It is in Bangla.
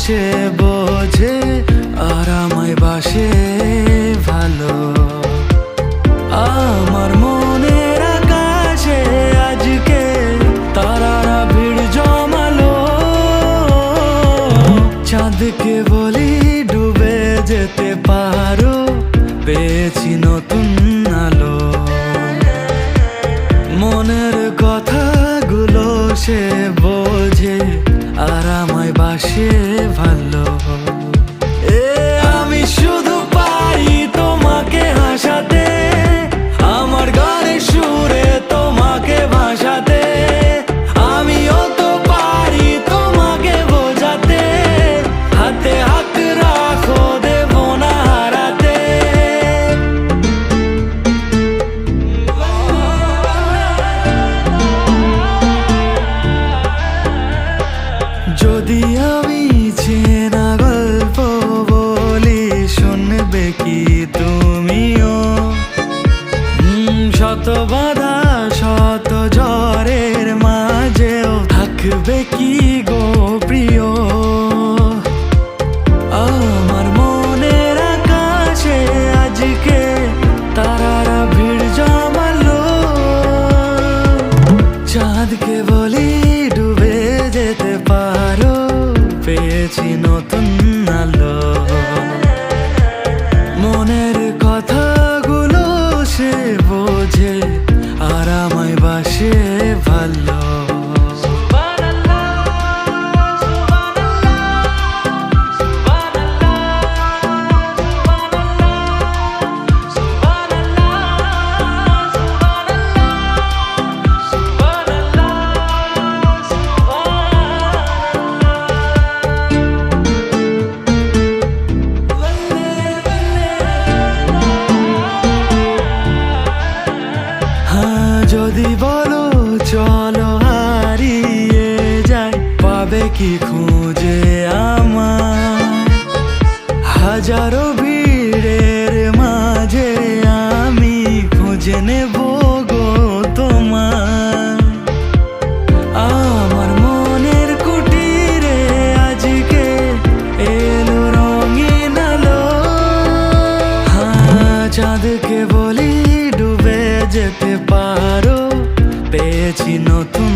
সে বোঝে আর আমায় বাসে ভালো। আমার মনের আকাশে আজকে তারারা ভিড় জমালো। চাঁদকে বলি ডুবে যেতে পারো, পেয়েছি নতুন আলো। মনের কথাগুলো সে বোঝে আর আমায় বাসে ভালো। আমি শুধু পারি তোমাকে হাসাতে, আমার গানের সুরে তোমাকে ভাসাতে। আমিও তো পারি তোমাকে বোঝাতে, হাতে হাত রাখো দেব না হারাতে। যদি আমি চেনা গল্প বলি, শুনবে কি তুমিও? শত বাধা শত ঝড়ের মাঝেও থাকবে কি গো প্রিয়? আমার মনের আকাশে আজকে তারারা ভিড় জমালো। চাঁদকে বলি ডুবে যেতে পারো, পেয়েছি নতুন আলো। মনের কথাগুলো সে বোঝে আর আমায় বাসে ভালো। যদি বলো চলো হারিয়ে যাই, পাবে কি খুঁজে আমার? হাজারো ভিড়ের মাঝে আমি খুঁজে নেব গো তোমার। আমার মনের কুটিরে আজকে এলো রঙিন আলো। চাঁদকে বলি ডুবে যেতে পারো, পেয়েছি নতুন